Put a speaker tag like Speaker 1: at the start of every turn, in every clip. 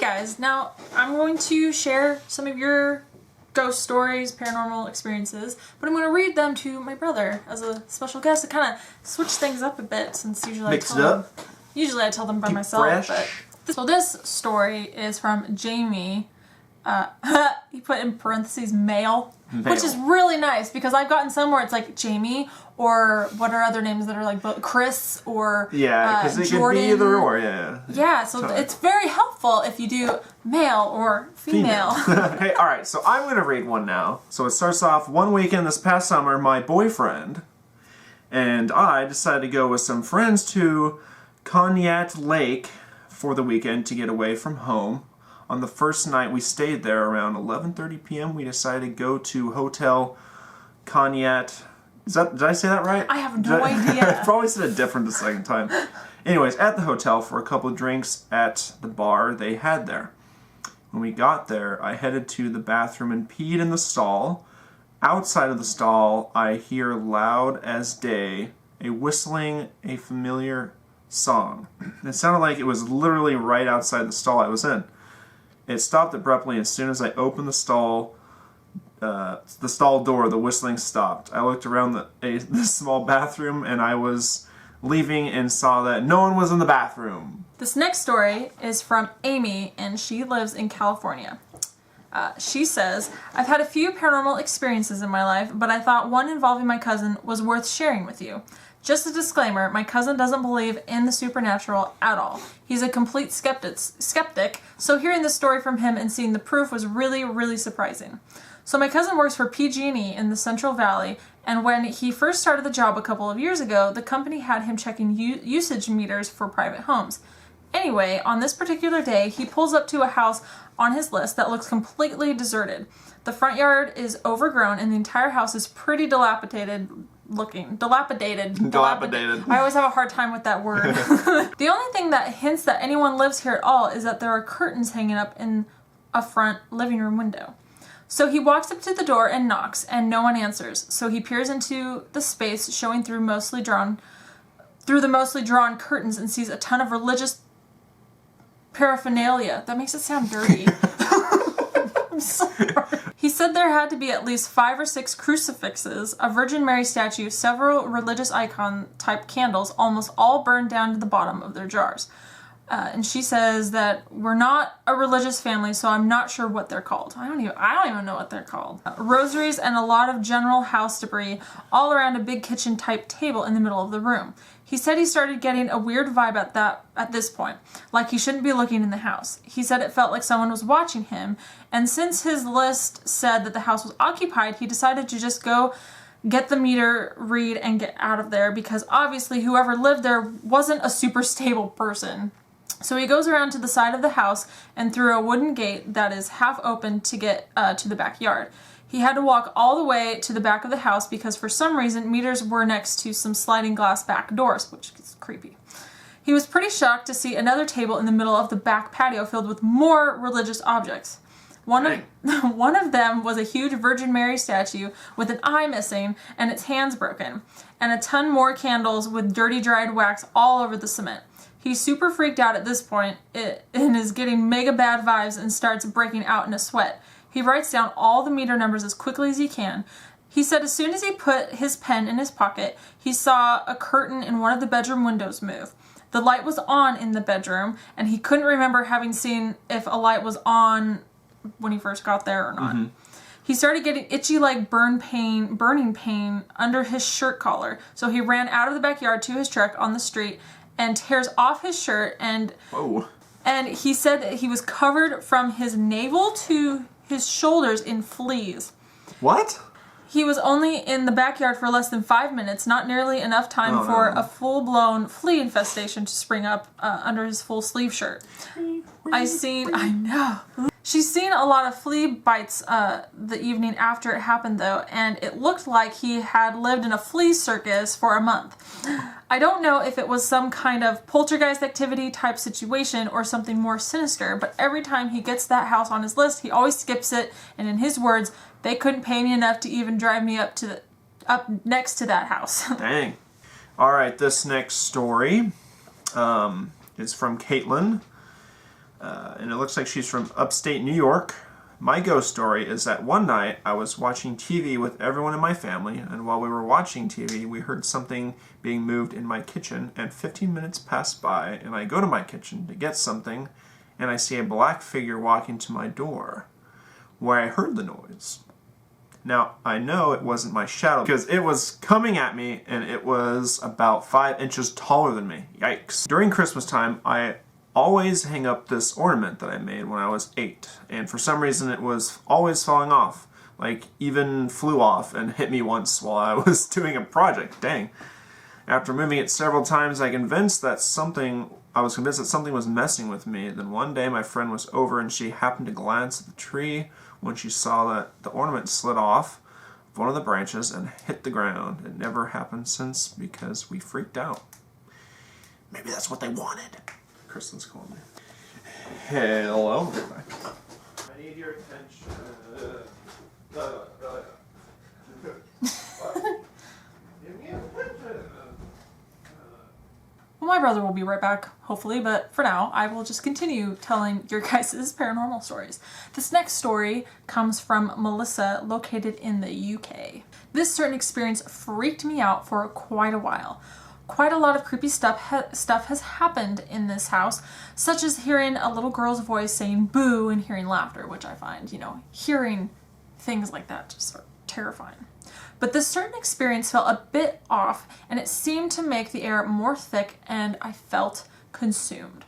Speaker 1: guys, now I'm going to share some of your ghost stories, paranormal experiences, but I'm going to read them to my brother as a special guest to kind of switch things up a bit, since usually I tell them by myself. So this story is from Jamie. He put in parentheses male, which is really nice because I've gotten some where it's like Jamie, or what are other names that are like Chris or
Speaker 2: because it
Speaker 1: Jordan.
Speaker 2: could be either or. Yeah,
Speaker 1: so it's very helpful if you do male or female.
Speaker 2: Hey, all right, so I'm gonna read one now. So it starts off: one weekend this past summer, my boyfriend and I decided to go with some friends to Cognac Lake for the weekend to get away from home. On the first night we stayed there, around 11:30 p.m., we decided to go to Hotel Cognac. Did I say that right?
Speaker 1: I have no idea.
Speaker 2: I probably said it different the second time. Anyways, at the hotel for a couple of drinks at the bar they had there. When we got there, I headed to the bathroom and peed in the stall. Outside of the stall, I hear loud as day a whistling, a familiar song. It sounded like it was literally right outside the stall I was in. It stopped abruptly as soon as I opened the stall door. The whistling stopped. I looked around the small bathroom and I was leaving and saw that no one was in the bathroom.
Speaker 1: This next story is from Amy, and she lives in California. She says, I've had a few paranormal experiences in my life, but I thought one involving my cousin was worth sharing with you. Just a disclaimer, my cousin doesn't believe in the supernatural at all. He's a complete skeptic, so hearing this story from him and seeing the proof was really, really surprising. So my cousin works for PG&E in the Central Valley, and when he first started the job a couple of years ago, the company had him checking usage meters for private homes. Anyway, on this particular day, he pulls up to a house on his list that looks completely deserted. The front yard is overgrown and the entire house is pretty dilapidated. Dilapidated. I always have a hard time with that word. The only thing that hints that anyone lives here at all is that there are curtains hanging up in a front living room window. So he walks up to the door and knocks, and no one answers. So he peers into the space showing through the mostly drawn curtains and sees a ton of religious paraphernalia. That makes it sound dirty. I'm sorry. He said there had to be at least 5 or 6 crucifixes, a Virgin Mary statue, several religious icon type candles, almost all burned down to the bottom of their jars. And she says that we're not a religious family, so I'm not sure what they're called. I don't even know what they're called. Rosaries and a lot of general house debris all around a big kitchen type table in the middle of the room. He said he started getting a weird vibe at this point, like he shouldn't be looking in the house. He said it felt like someone was watching him, and since his list said that the house was occupied, he decided to just go get the meter read and get out of there, because obviously whoever lived there wasn't a super stable person. So he goes around to the side of the house and through a wooden gate that is half open to get to the backyard. He had to walk all the way to the back of the house because for some reason meters were next to some sliding glass back doors, which is creepy. He was pretty shocked to see another table in the middle of the back patio filled with more religious objects. One of them was a huge Virgin Mary statue with an eye missing and its hands broken, and a ton more candles with dirty dried wax all over the cement. He's super freaked out at this point and is getting mega bad vibes and starts breaking out in a sweat. He writes down all the meter numbers as quickly as he can. He said as soon as he put his pen in his pocket, he saw a curtain in one of the bedroom windows move. The light was on in the bedroom, and he couldn't remember having seen if a light was on when he first got there or not. Mm-hmm. He started getting itchy like burning pain under his shirt collar, so he ran out of the backyard to his truck on the street and tears off his shirt, and he said that he was covered from his navel to his shoulders in fleas.
Speaker 2: What?
Speaker 1: He was only in the backyard for less than 5 minutes, not nearly enough time for a full-blown flea infestation to spring up under his full sleeve shirt. I know. She's seen a lot of flea bites the evening after it happened, though, and it looked like he had lived in a flea circus for a month. I don't know if it was some kind of poltergeist activity type situation or something more sinister, but every time he gets that house on his list, he always skips it, and in his words, they couldn't pay me enough to even drive me up next to that house.
Speaker 2: Dang. All right, this next story is from Caitlin. And it looks like she's from upstate New York. My ghost story is that one night I was watching TV with everyone in my family, and while we were watching TV, we heard something being moved in my kitchen, and 15 minutes passed by, and I go to my kitchen to get something, and I see a black figure walking to my door, where I heard the noise. Now, I know it wasn't my shadow, because it was coming at me, and it was about 5 inches taller than me. Yikes. During Christmas time, I always hang up this ornament that I made when I was 8, and for some reason it was always falling off. Like, even flew off and hit me once while I was doing a project. Dang. After moving it several times, I was convinced that something was messing with me. Then one day my friend was over and she happened to glance at the tree when she saw that the ornament slid off of one of the branches and hit the ground. It never happened since because we freaked out. Maybe that's what they wanted. Kristen's calling me. Hello. I need your attention. Give me attention.
Speaker 1: Well, my brother will be right back, hopefully, but for now, I will just continue telling your guys' paranormal stories. This next story comes from Melissa, located in the UK. This certain experience freaked me out for quite a while. Quite a lot of creepy stuff has happened in this house, such as hearing a little girl's voice saying boo and hearing laughter, which I find, hearing things like that just sort of terrifying. But this certain experience felt a bit off, and it seemed to make the air more thick, and I felt consumed.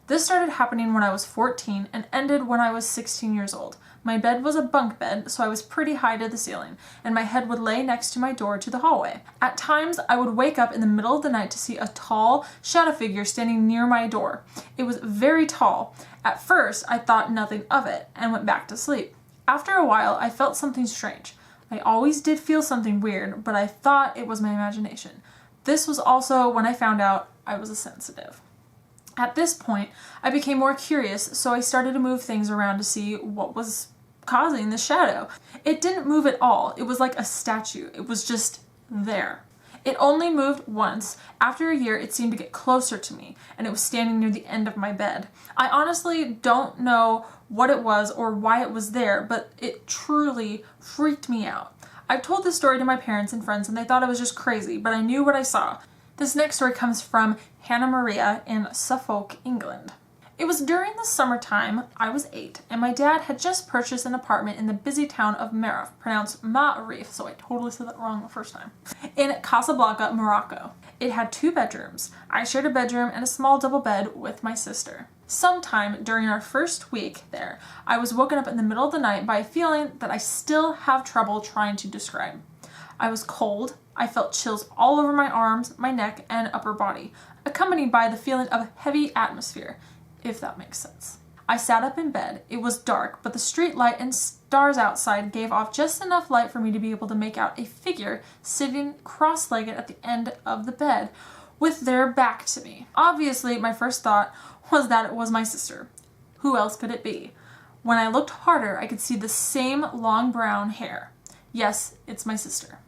Speaker 1: This started happening when I was 14 and ended when I was 16 years old. My bed was a bunk bed, so I was pretty high to the ceiling, and my head would lay next to my door to the hallway. At times, I would wake up in the middle of the night to see a tall shadow figure standing near my door. It was very tall. At first, I thought nothing of it and went back to sleep. After a while, I felt something strange. I always did feel something weird, but I thought it was my imagination. This was also when I found out I was a sensitive. At this point, I became more curious, so I started to move things around to see what was causing the shadow. It didn't move at all. It was like a statue. It was just there. It only moved once. After a year, it seemed to get closer to me, and it was standing near the end of my bed. I honestly don't know what it was or why it was there, but it truly freaked me out. I've told this story to my parents and friends, and they thought I was just crazy, but I knew what I saw. This next story comes from Hannah Maria in Suffolk, England. It was during the summertime. I was 8, and my dad had just purchased an apartment in the busy town of Marif, pronounced Ma'arif, so I totally said that wrong the first time, in Casablanca, Morocco. It had 2 bedrooms. I shared a bedroom and a small double bed with my sister. Sometime during our first week there, I was woken up in the middle of the night by a feeling that I still have trouble trying to describe. I was cold. I felt chills all over my arms, my neck, and upper body, accompanied by the feeling of a heavy atmosphere, if that makes sense. I sat up in bed. It was dark, but the street light and stars outside gave off just enough light for me to be able to make out a figure sitting cross-legged at the end of the bed with their back to me. Obviously, my first thought was that it was my sister. Who else could it be? When I looked harder, I could see the same long brown hair. Yes, it's my sister.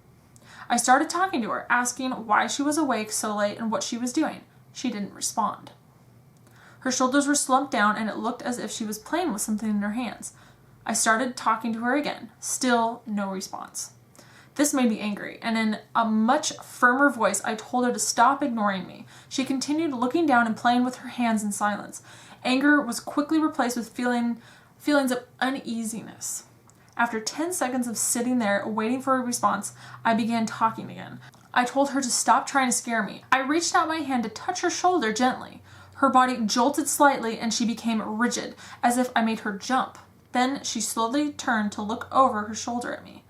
Speaker 1: I started talking to her, asking why she was awake so late and what she was doing. She didn't respond. Her shoulders were slumped down, and it looked as if she was playing with something in her hands. I started talking to her again. Still no response. This made me angry, and in a much firmer voice, I told her to stop ignoring me. She continued looking down and playing with her hands in silence. Anger was quickly replaced with feelings of uneasiness. After 10 seconds of sitting there waiting for a response, I began talking again. I told her to stop trying to scare me. I reached out my hand to touch her shoulder gently. Her body jolted slightly, and she became rigid, as if I made her jump. Then she slowly turned to look over her shoulder at me.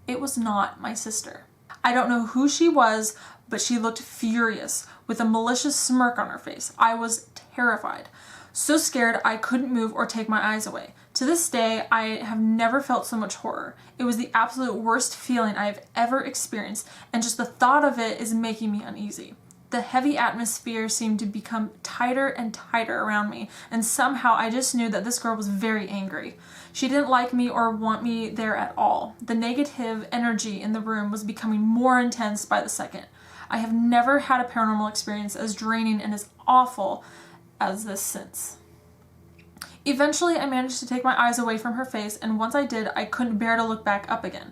Speaker 1: It was not my sister. I don't know who she was, but she looked furious, with a malicious smirk on her face. I was terrified. So scared I couldn't move or take my eyes away. To this day, I have never felt so much horror. It was the absolute worst feeling I have ever experienced, and just the thought of it is making me uneasy. The heavy atmosphere seemed to become tighter and tighter around me, and somehow I just knew that this girl was very angry. She didn't like me or want me there at all. The negative energy in the room was becoming more intense by the second. I have never had a paranormal experience as draining and as awful as this since. Eventually, I managed to take my eyes away from her face, and once I did, I couldn't bear to look back up again.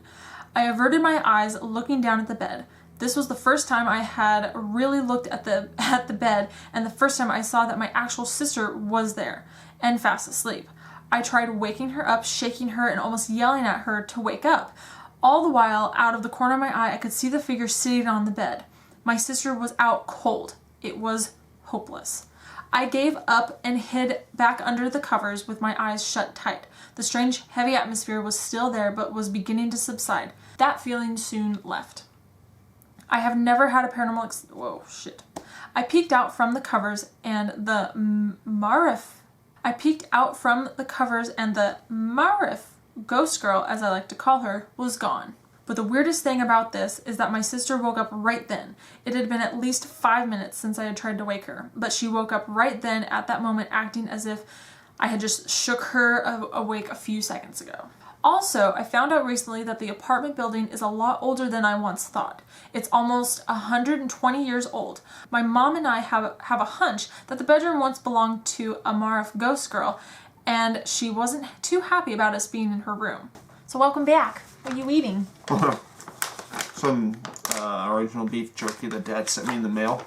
Speaker 1: I averted my eyes, looking down at the bed. This was the first time I had really looked at the bed, and the first time I saw that my actual sister was there, and fast asleep. I tried waking her up, shaking her, and almost yelling at her to wake up. All the while, out of the corner of my eye, I could see the figure sitting on the bed. My sister was out cold. It was hopeless. I gave up and hid back under the covers with my eyes shut tight. The strange, heavy atmosphere was still there, but was beginning to subside. That feeling soon left. I have never had a paranormal whoa, shit. I peeked out from the covers and the Marif ghost girl, as I like to call her, was gone. But the weirdest thing about this is that my sister woke up right then. It had been at least 5 minutes since I had tried to wake her, but she woke up right then at that moment, acting as if I had just shook her awake a few seconds ago. Also, I found out recently that the apartment building is a lot older than I once thought. It's almost 120 years old. My mom and I have a hunch that the bedroom once belonged to a Marif ghost girl, and she wasn't too happy about us being in her room. So welcome back. What are you eating?
Speaker 2: Some original beef jerky that Dad sent me in the mail.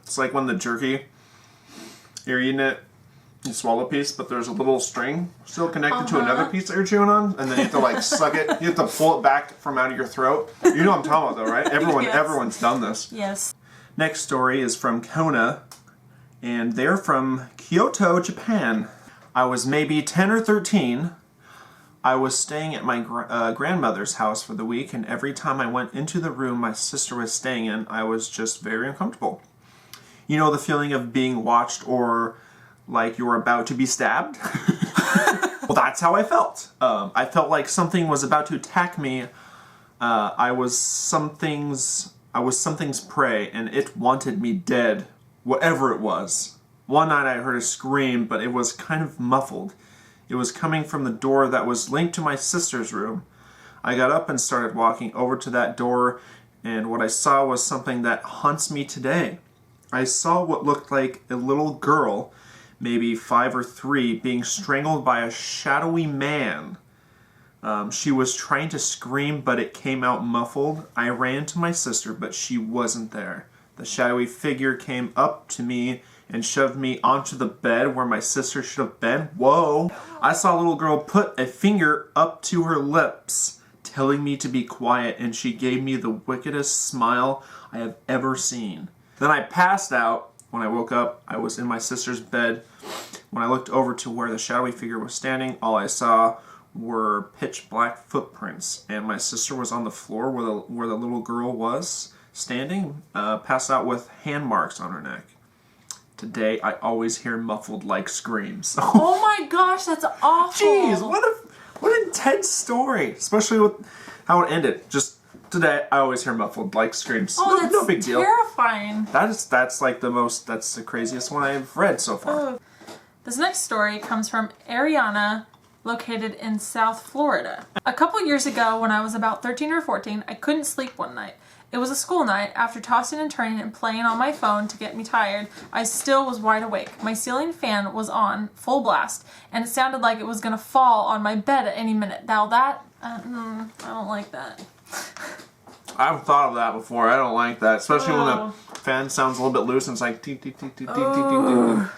Speaker 2: It's like when the jerky, you're eating it, you swallow a piece, but there's a little string still connected to another piece that you're chewing on, and then you have to like suck it. You have to pull it back from out of your throat. You know what I'm talking about, though, right? Everyone's done this.
Speaker 1: Yes.
Speaker 2: Next story is from Kona, and they're from Kyoto, Japan. I was maybe 10 or 13. I was staying at my grandmother's house for the week, and every time I went into the room my sister was staying in, I was just very uncomfortable. You know the feeling of being watched or like you're about to be stabbed? Well, that's how I felt. I felt like something was about to attack me. I was something's prey, and it wanted me dead, whatever it was. One night I heard a scream, but it was kind of muffled. It was coming from the door that was linked to my sister's room. I got up and started walking over to that door, and what I saw was something that haunts me today. I saw what looked like a little girl, maybe 5 or 3, being strangled by a shadowy man. She was trying to scream, but it came out muffled. I ran to my sister, but she wasn't there. The shadowy figure came up to me and shoved me onto the bed where my sister should have been. Whoa! I saw a little girl put a finger up to her lips, telling me to be quiet, and she gave me the wickedest smile I have ever seen. Then I passed out. When I woke up, I was in my sister's bed. When I looked over to where the shadowy figure was standing, all I saw were pitch black footprints, and my sister was on the floor where the little girl was standing, passed out with hand marks on her neck. Today, I always hear muffled like screams.
Speaker 1: Oh my gosh, that's awful.
Speaker 2: Jeez, what an intense story, especially with how it ended. Just today, I always hear muffled like screams.
Speaker 1: Oh, that's
Speaker 2: no big deal.
Speaker 1: Terrifying.
Speaker 2: That's the craziest one I've read so far.
Speaker 1: Oh. This next story comes from Ariana, located in South Florida. A couple years ago, when I was about 13 or 14, I couldn't sleep one night. It was a school night. After tossing and turning and playing on my phone to get me tired, I still was wide awake. My ceiling fan was on, full blast, and it sounded like it was going to fall on my bed at any minute. Now that, I don't like that.
Speaker 2: I haven't thought of that before. I don't like that, especially when the fan sounds a little bit loose and it's like tick, tick, tick, tick, tick, tick, tick, tick.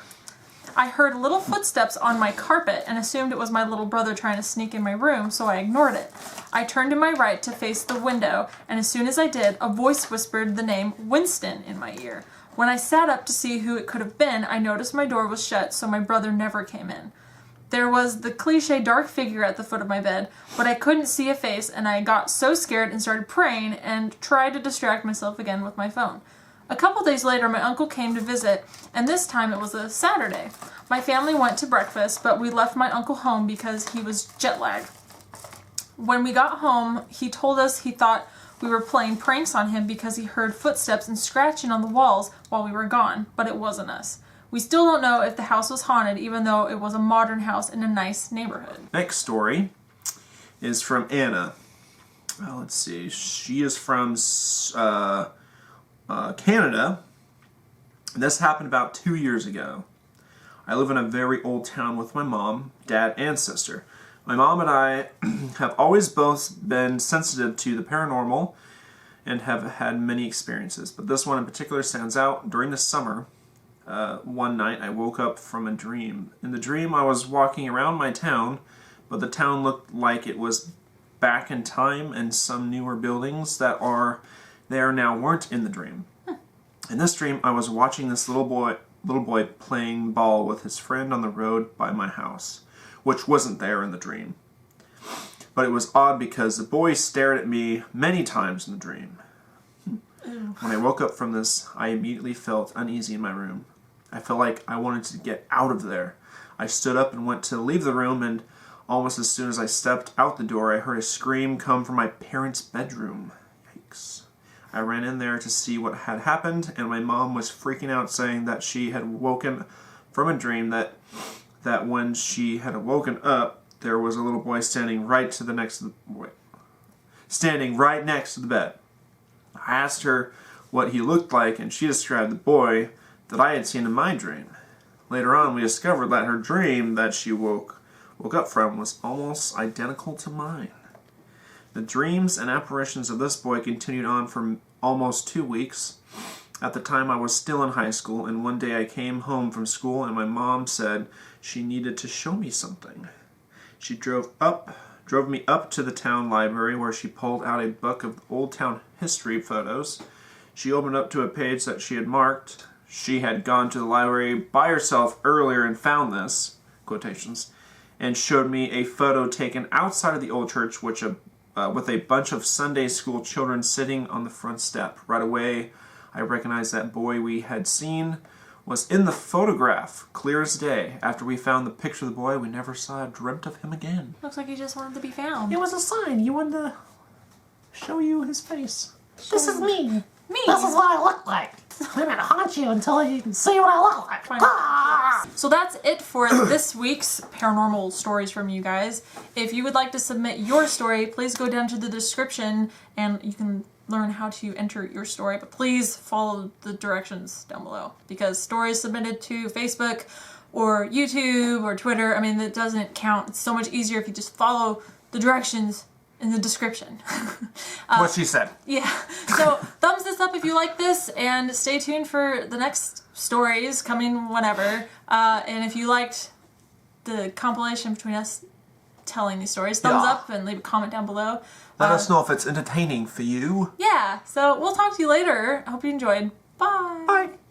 Speaker 1: I heard little footsteps on my carpet and assumed it was my little brother trying to sneak in my room, so I ignored it. I turned to my right to face the window, and as soon as I did, a voice whispered the name Winston in my ear. When I sat up to see who it could have been, I noticed my door was shut, so my brother never came in. There was the cliche dark figure at the foot of my bed, but I couldn't see a face, and I got so scared and started praying and tried to distract myself again with my phone. A couple days later, my uncle came to visit, and this time it was a Saturday. My family went to breakfast, but we left my uncle home because he was jet lagged. When we got home, he told us he thought we were playing pranks on him because he heard footsteps and scratching on the walls while we were gone, but it wasn't us. We still don't know if the house was haunted, even though it was a modern house in a nice neighborhood.
Speaker 2: Next story is from Anna. Let's see. She is from Canada. This happened about 2 years ago. I live in a very old town with my mom, dad, and sister. My mom and I have always both been sensitive to the paranormal and have had many experiences, but this one in particular stands out. During the summer, one night I woke up from a dream. In the dream I was walking around my town, but the town looked like it was back in time, and some newer buildings that are there now weren't in the dream. In this dream I was watching this little boy playing ball with his friend on the road by my house, which wasn't there in the dream. But it was odd because the boy stared at me many times in the dream. When I woke up from this, I immediately felt uneasy in my room. I felt like I wanted to get out of there. I stood up and went to leave the room, and almost as soon as I stepped out the door, I heard a scream come from my parents' bedroom. Yikes. I ran in there to see what had happened, and my mom was freaking out, saying that she had woken from a dream that when she had woken up, there was a little boy standing right next to the bed. I asked her what he looked like, and she described the boy that I had seen in my dream. Later on, we discovered that her dream that she woke up from was almost identical to mine. The dreams and apparitions of this boy continued on for almost 2 weeks. At the time, I was still in high school, and one day I came home from school, and my mom said she needed to show me something. She drove me up to the town library, where she pulled out a book of old town history photos. She opened up to a page that she had marked. She had gone to the library by herself earlier and found this, quotations, and showed me a photo taken outside of the old church, with a bunch of Sunday school children sitting on the front step. Right away, I recognized that boy we had seen was in the photograph, clear as day. After we found the picture of the boy, we never saw or dreamt of him again.
Speaker 1: Looks like he just wanted to be found.
Speaker 2: It was a sign. He wanted to show you his face.
Speaker 3: This is me.
Speaker 1: Me.
Speaker 3: This is what I look like. I'm gonna haunt you until you can see what I look like. Ah!
Speaker 1: So that's it for this week's paranormal stories from you guys. If you would like to submit your story, please go down to the description and you can learn how to enter your story. But please follow the directions down below, because stories submitted to Facebook or YouTube or Twitter, I mean, that doesn't count. It's so much easier if you just follow the directions in the description.
Speaker 2: What she said.
Speaker 1: Yeah. So thumbs this up if you like this, and stay tuned for the next stories coming whenever. And if you liked the compilation between us telling these stories, thumbs up and leave a comment down below.
Speaker 2: Let us know if it's entertaining for you.
Speaker 1: Yeah. So we'll talk to you later. I hope you enjoyed. Bye.
Speaker 2: Bye.